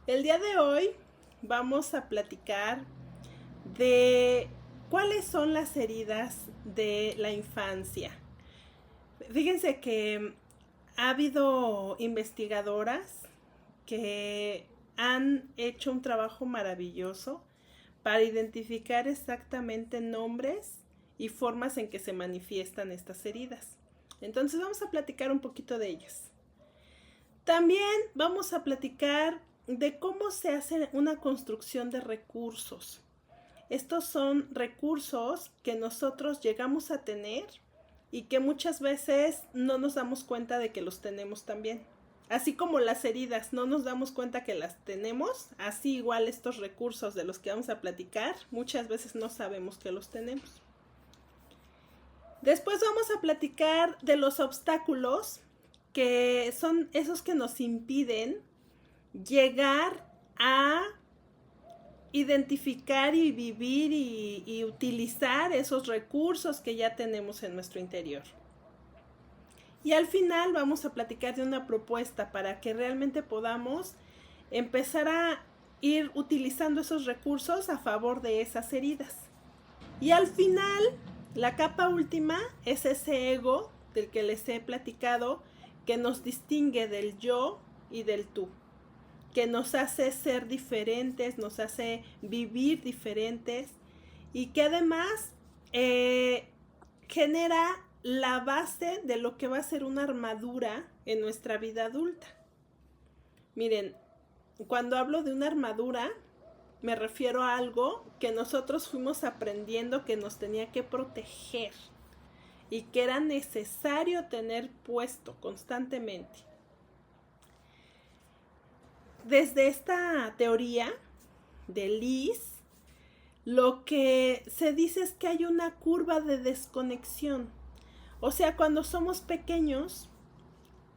El día de hoy vamos a platicar de cuáles son las heridas de la infancia. Fíjense que ha habido investigadoras que han hecho un trabajo maravilloso para identificar exactamente nombres y formas en que se manifiestan estas heridas. Entonces vamos a platicar un poquito de ellas. También vamos a platicar de cómo se hace una construcción de recursos. Estos son recursos que nosotros llegamos a tener y que muchas veces no nos damos cuenta de que los tenemos también. Así como las heridas no nos damos cuenta que las tenemos, así igual estos recursos de los que vamos a platicar, muchas veces no sabemos que los tenemos. Después vamos a platicar de los obstáculos, que son esos que nos impiden llegar a identificar y vivir y utilizar esos recursos que ya tenemos en nuestro interior. Y al final vamos a platicar de una propuesta para que realmente podamos empezar a ir utilizando esos recursos a favor de esas heridas. Y al final, la capa última es ese ego del que les he platicado, que nos distingue del yo y del tú, que nos hace ser diferentes, nos hace vivir diferentes y que además genera la base de lo que va a ser una armadura en nuestra vida adulta. Miren, cuando hablo de una armadura, me refiero a algo que nosotros fuimos aprendiendo que nos tenía que proteger y que era necesario tener puesto constantemente. Desde esta teoría de Liz, lo que se dice es que hay una curva de desconexión. O sea, cuando somos pequeños,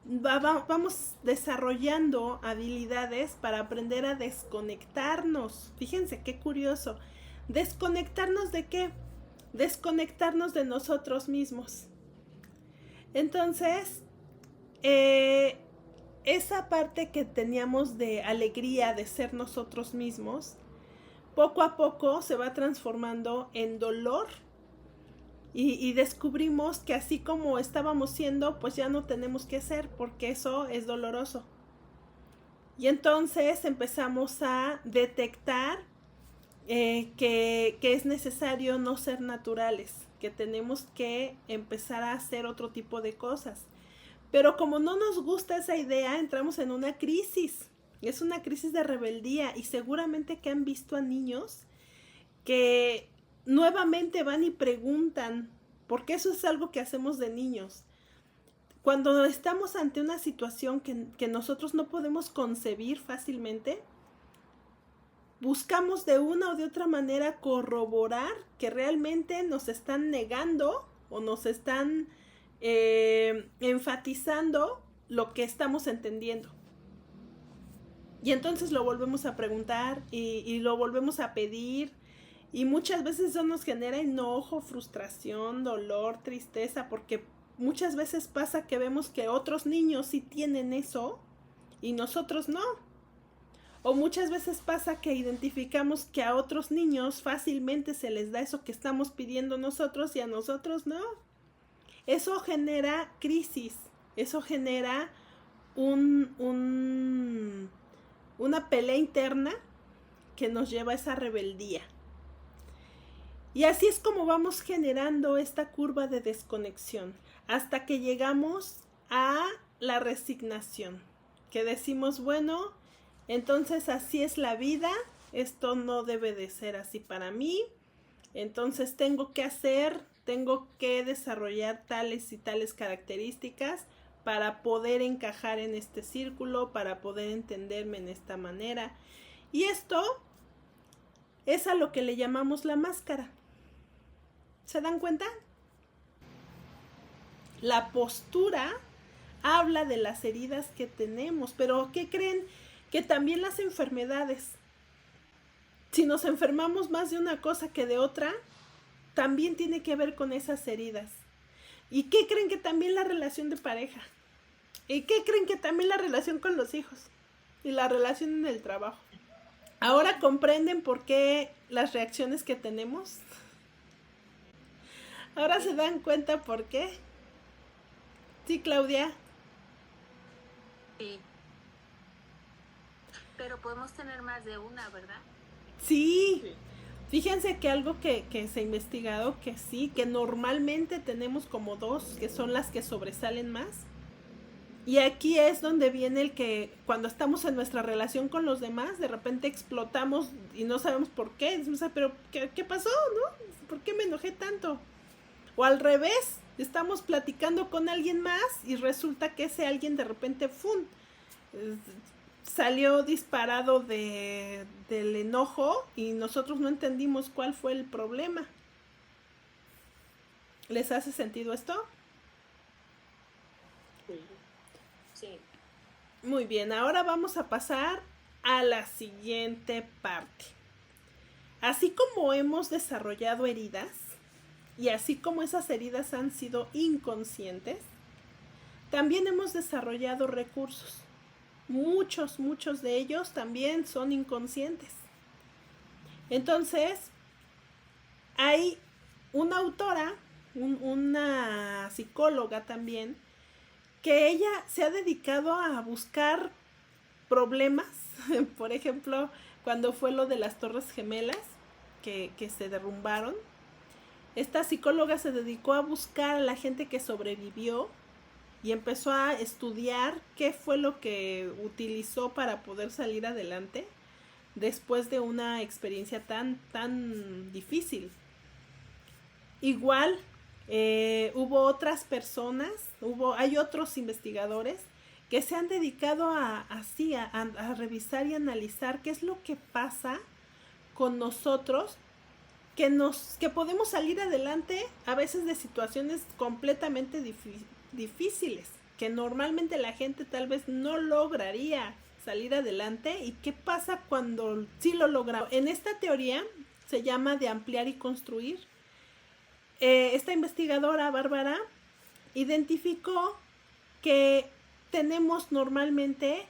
vamos desarrollando habilidades para aprender a desconectarnos. Fíjense qué curioso. ¿Desconectarnos de qué? Desconectarnos de nosotros mismos. Entonces, esa parte que teníamos de alegría de ser nosotros mismos, poco a poco se va transformando en dolor y descubrimos que así como estábamos siendo, pues ya no tenemos que ser, porque eso es doloroso. Y entonces empezamos a detectar que es necesario no ser naturales, que tenemos que empezar a hacer otro tipo de cosas. Pero como no nos gusta esa idea, entramos en una crisis. Es una crisis de rebeldía y seguramente que han visto a niños que nuevamente van y preguntan, porque eso es algo que hacemos de niños. Cuando estamos ante una situación que nosotros no podemos concebir fácilmente, buscamos de una o de otra manera corroborar que realmente nos están negando o nos están enfatizando lo que estamos entendiendo. Y entonces lo volvemos a preguntar y lo volvemos a pedir. Y muchas veces eso nos genera enojo, frustración, dolor, tristeza, porque muchas veces pasa que vemos que otros niños sí tienen eso y nosotros no. O muchas veces pasa que identificamos que a otros niños fácilmente se les da eso que estamos pidiendo nosotros y a nosotros no. Eso genera crisis, eso genera una pelea interna que nos lleva a esa rebeldía. Y así es como vamos generando esta curva de desconexión hasta que llegamos a la resignación, que decimos, bueno, entonces así es la vida, esto no debe de ser así para mí, entonces tengo que desarrollar tales y tales características para poder encajar en este círculo, para poder entenderme en esta manera. Y esto es a lo que le llamamos la máscara. ¿Se dan cuenta? La postura habla de las heridas que tenemos, pero ¿qué creen? Que también las enfermedades. Si nos enfermamos más de una cosa que de otra, también tiene que ver con esas heridas. ¿Y qué creen? Que también la relación de pareja. ¿Y qué creen? Que también la relación con los hijos. y la relación en el trabajo. Ahora comprenden por qué las reacciones que tenemos. Ahora se dan cuenta por qué. Sí, Claudia. Sí, pero podemos tener más de una, ¿verdad? Sí. Fíjense que algo que se ha investigado, que sí, que normalmente tenemos como dos, que son las que sobresalen más. Y aquí es donde viene el que cuando estamos en nuestra relación con los demás, de repente explotamos y no sabemos por qué. Decimos, pero ¿qué pasó? ¿No? ¿Por qué me enojé tanto? O al revés, estamos platicando con alguien más y resulta que ese alguien de repente, ¡fum!, salió disparado del enojo y nosotros no entendimos cuál fue el problema. ¿Les hace sentido esto? Sí. Muy bien, ahora vamos a pasar a la siguiente parte. Así como hemos desarrollado heridas, y así como esas heridas han sido inconscientes, también hemos desarrollado recursos. Muchos de ellos también son inconscientes. Entonces, hay una autora, una psicóloga también, que ella se ha dedicado a buscar problemas. Por ejemplo, cuando fue lo de las Torres Gemelas, que se derrumbaron, esta psicóloga se dedicó a buscar a la gente que sobrevivió y empezó a estudiar qué fue lo que utilizó para poder salir adelante después de una experiencia tan difícil. Igual hubo otras personas, hay otros investigadores que se han dedicado a revisar y analizar qué es lo que pasa con nosotros, que podemos salir adelante a veces de situaciones completamente difíciles, que normalmente la gente tal vez no lograría salir adelante, y qué pasa cuando sí lo logramos. En esta teoría se llama de ampliar y construir. Esta investigadora, Bárbara, identificó que tenemos normalmente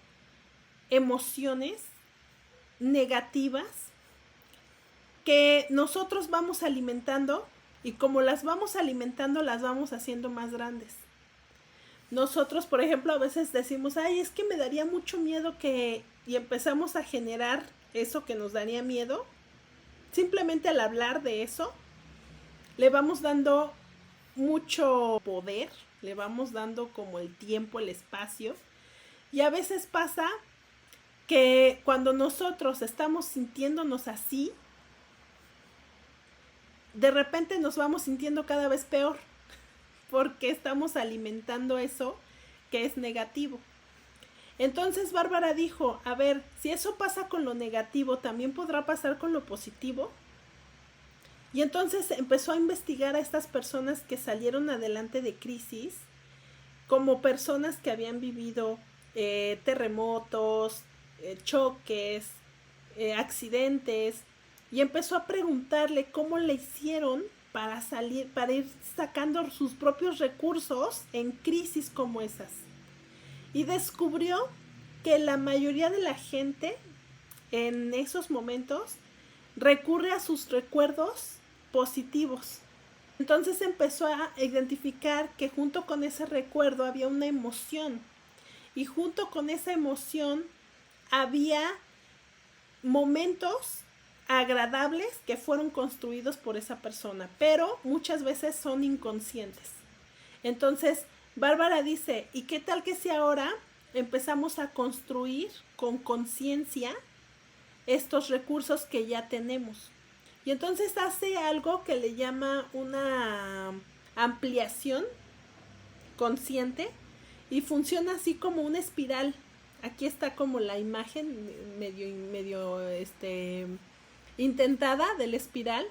emociones negativas que nosotros vamos alimentando, y como las vamos alimentando, las vamos haciendo más grandes. Nosotros, por ejemplo, a veces decimos, ay, es que me daría mucho miedo que... y empezamos a generar eso que nos daría miedo. Simplemente al hablar de eso, le vamos dando mucho poder, le vamos dando como el tiempo, el espacio. Y a veces pasa que cuando nosotros estamos sintiéndonos así, de repente nos vamos sintiendo cada vez peor, porque estamos alimentando eso que es negativo. Entonces Bárbara dijo, a ver, si eso pasa con lo negativo, ¿también podrá pasar con lo positivo? Y entonces empezó a investigar a estas personas que salieron adelante de crisis, como personas que habían vivido terremotos, choques, accidentes, y empezó a preguntarle cómo le hicieron para salir, para ir sacando sus propios recursos en crisis como esas. Y descubrió que la mayoría de la gente en esos momentos recurre a sus recuerdos positivos. Entonces empezó a identificar que junto con ese recuerdo había una emoción, y junto con esa emoción había momentos agradables que fueron construidos por esa persona, pero muchas veces son inconscientes. Entonces Bárbara dice, ¿y qué tal que si ahora empezamos a construir con conciencia estos recursos que ya tenemos? Y entonces hace algo que le llama una ampliación consciente, y funciona así como una espiral. Aquí está como la imagen medio intentada de la espiral,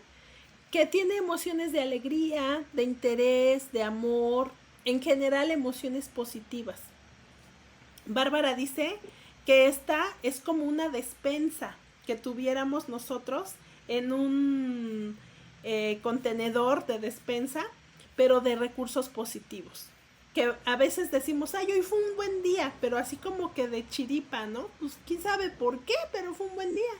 que tiene emociones de alegría, de interés, de amor, en general emociones positivas. Bárbara dice que esta es como una despensa que tuviéramos nosotros en un contenedor de despensa, pero de recursos positivos. que a veces decimos, ay, hoy fue un buen día, pero así como que de chiripa, ¿no? Pues quién sabe por qué, pero fue un buen día.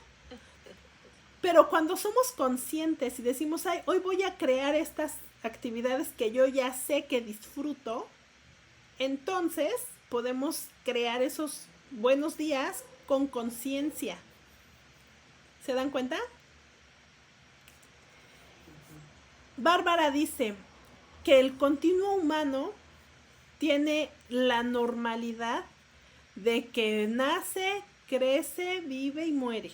Pero cuando somos conscientes y decimos, ay, hoy voy a crear estas actividades que yo ya sé que disfruto, entonces podemos crear esos buenos días con conciencia. ¿Se dan cuenta? Bárbara dice que el continuo humano tiene la normalidad de que nace, crece, vive y muere.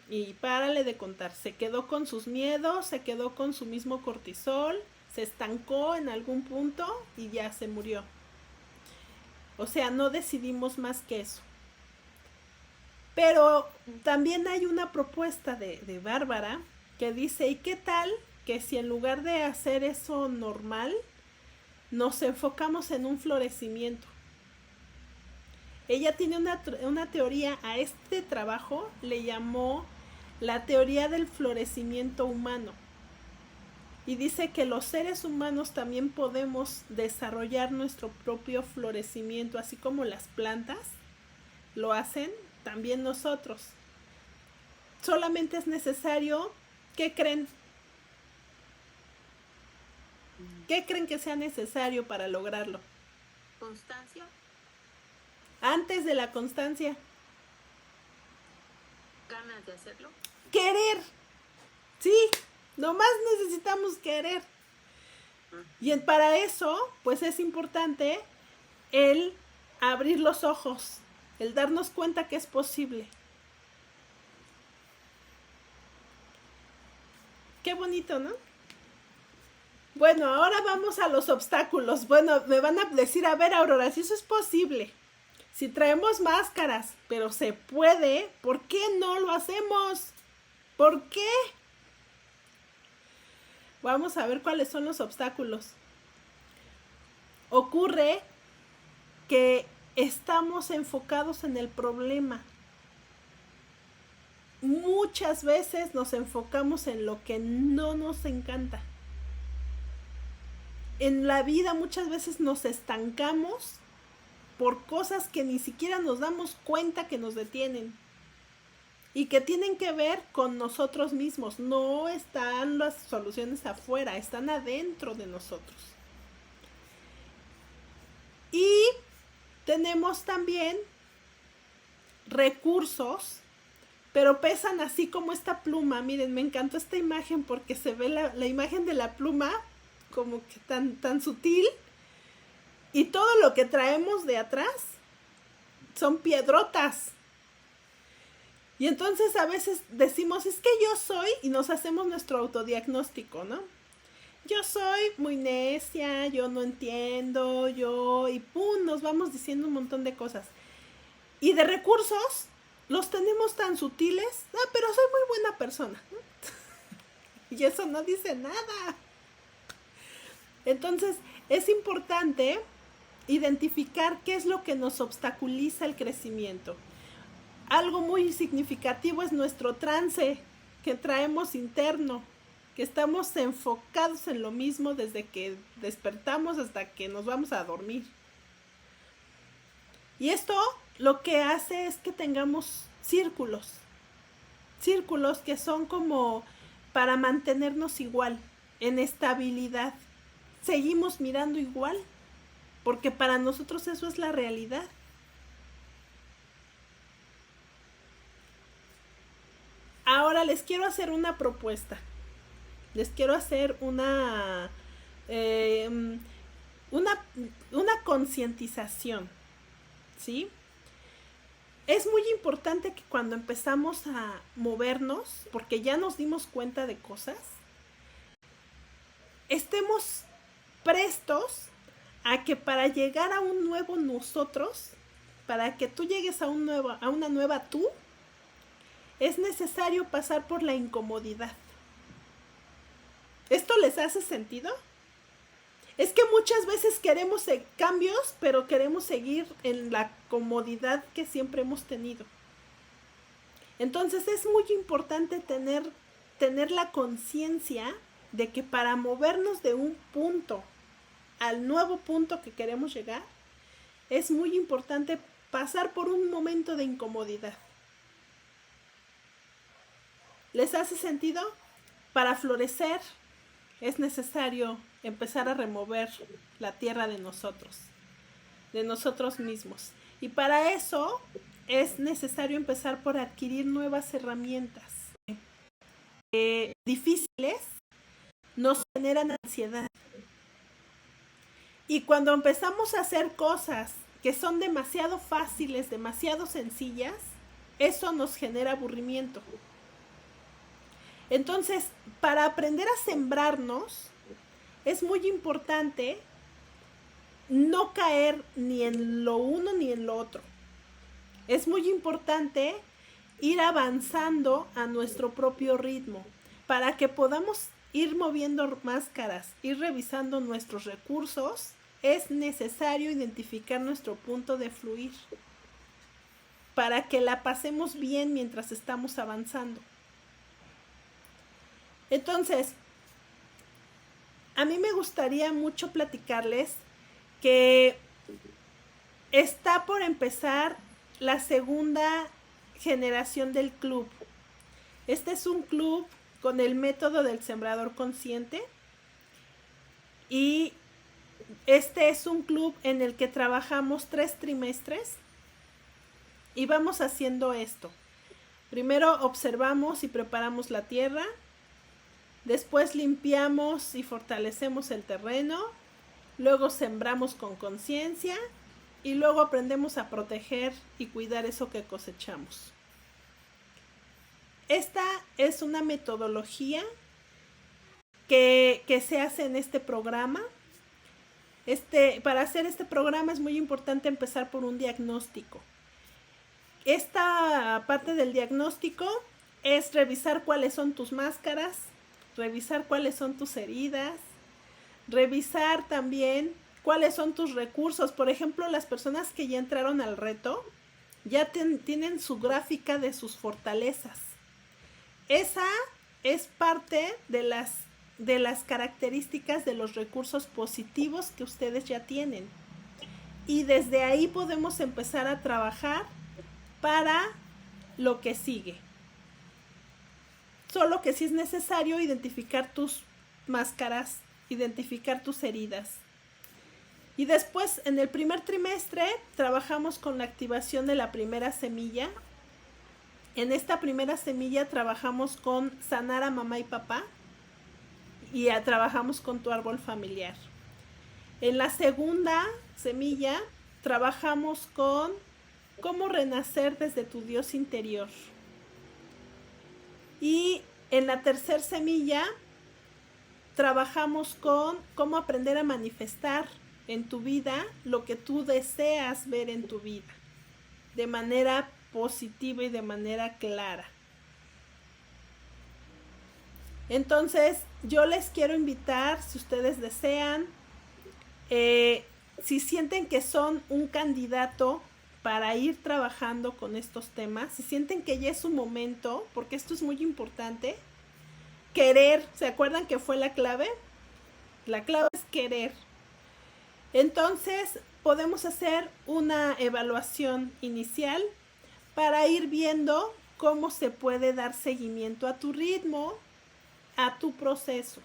Y párale de contar, se quedó con sus miedos, se quedó con su mismo cortisol, se estancó en algún punto y ya se murió. O sea, no decidimos más que eso. Pero también hay una propuesta de Bárbara que dice, ¿y qué tal que si en lugar de hacer eso normal, nos enfocamos en un florecimiento? Ella tiene una teoría a este trabajo, le llamó la teoría del florecimiento humano. Y dice que los seres humanos también podemos desarrollar nuestro propio florecimiento, así como las plantas lo hacen, también nosotros. Solamente es necesario, ¿qué creen? ¿Qué creen que sea necesario para lograrlo? Constancia. Antes de la constancia. Ganas de hacerlo. Querer. Sí, nomás necesitamos querer. Y para eso, pues es importante el abrir los ojos, el darnos cuenta que es posible. Qué bonito, ¿no? Bueno, ahora vamos a los obstáculos. Bueno, me van a decir, a ver, Aurora, si eso es posible, si traemos máscaras, pero se puede, ¿por qué no lo hacemos? ¿Por qué? Vamos a ver cuáles son los obstáculos. Ocurre que estamos enfocados en el problema. Muchas veces nos enfocamos en lo que no nos encanta. En la vida muchas veces nos estancamos por cosas que ni siquiera nos damos cuenta que nos detienen y que tienen que ver con nosotros mismos. No están las soluciones afuera, están adentro de nosotros. Y tenemos también recursos, pero pesan así como esta pluma. Miren, me encantó esta imagen porque se ve la imagen de la pluma como que tan sutil, y todo lo que traemos de atrás son piedrotas. Y entonces a veces decimos, es que yo soy, y nos hacemos nuestro autodiagnóstico, ¿no? Yo soy muy necia, yo no entiendo, y pum, nos vamos diciendo un montón de cosas. Y de recursos, los tenemos tan sutiles, pero soy muy buena persona. Y eso no dice nada. Entonces, es importante identificar qué es lo que nos obstaculiza el crecimiento. Algo muy significativo es nuestro trance que traemos interno, que estamos enfocados en lo mismo desde que despertamos hasta que nos vamos a dormir. Y esto lo que hace es que tengamos círculos que son como para mantenernos igual, en estabilidad. Seguimos mirando igual, porque para nosotros eso es la realidad. Ahora les quiero hacer una propuesta. Les quiero hacer una concientización, ¿sí? Es muy importante que cuando empezamos a movernos, porque ya nos dimos cuenta de cosas, estemos prestos a que para llegar a un nuevo nosotros, para que tú llegues a una nueva tú, es necesario pasar por la incomodidad. ¿Esto les hace sentido? Es que muchas veces queremos cambios, pero queremos seguir en la comodidad que siempre hemos tenido. Entonces es muy importante tener la conciencia de que para movernos de un punto al nuevo punto que queremos llegar, es muy importante pasar por un momento de incomodidad. ¿Les hace sentido? Para florecer es necesario empezar a remover la tierra de nosotros mismos. Y para eso es necesario empezar por adquirir nuevas herramientas. Difíciles nos generan ansiedad. Y cuando empezamos a hacer cosas que son demasiado fáciles, demasiado sencillas, eso nos genera aburrimiento. Entonces, para aprender a sembrarnos, es muy importante no caer ni en lo uno ni en lo otro. Es muy importante ir avanzando a nuestro propio ritmo para que podamos ir moviendo máscaras, ir revisando nuestros recursos. Es necesario identificar nuestro punto de fluir para que la pasemos bien mientras estamos avanzando. Entonces, a mí me gustaría mucho platicarles que está por empezar la segunda generación del club. Este es un club con el método del sembrador consciente y este es un club en el que trabajamos 3 trimestres y vamos haciendo esto. Primero observamos y preparamos la tierra, después limpiamos y fortalecemos el terreno, luego sembramos con conciencia y luego aprendemos a proteger y cuidar eso que cosechamos. Esta es una metodología que se hace en este programa. Para hacer este programa es muy importante empezar por un diagnóstico. Esta parte del diagnóstico es revisar cuáles son tus máscaras, revisar cuáles son tus heridas, revisar también cuáles son tus recursos. Por ejemplo, las personas que ya entraron al reto ya tienen su gráfica de sus fortalezas. Esa es parte de las características de los recursos positivos que ustedes ya tienen. Y desde ahí podemos empezar a trabajar para lo que sigue. Solo que sí es necesario identificar tus máscaras, identificar tus heridas. Y después, en el primer trimestre, trabajamos con la activación de la primera semilla. En esta primera semilla trabajamos con sanar a mamá y papá y trabajamos con tu árbol familiar. En la segunda semilla trabajamos con cómo renacer desde tu Dios interior. Y en la tercera semilla trabajamos con cómo aprender a manifestar en tu vida lo que tú deseas ver en tu vida, de manera positiva y de manera clara. Entonces, yo les quiero invitar, si ustedes desean, si sienten que son un candidato para ir trabajando con estos temas, si sienten que ya es su momento, porque esto es muy importante, querer, ¿se acuerdan que fue la clave? La clave es querer. Entonces, podemos hacer una evaluación inicial para ir viendo cómo se puede dar seguimiento a tu ritmo, a tu proceso.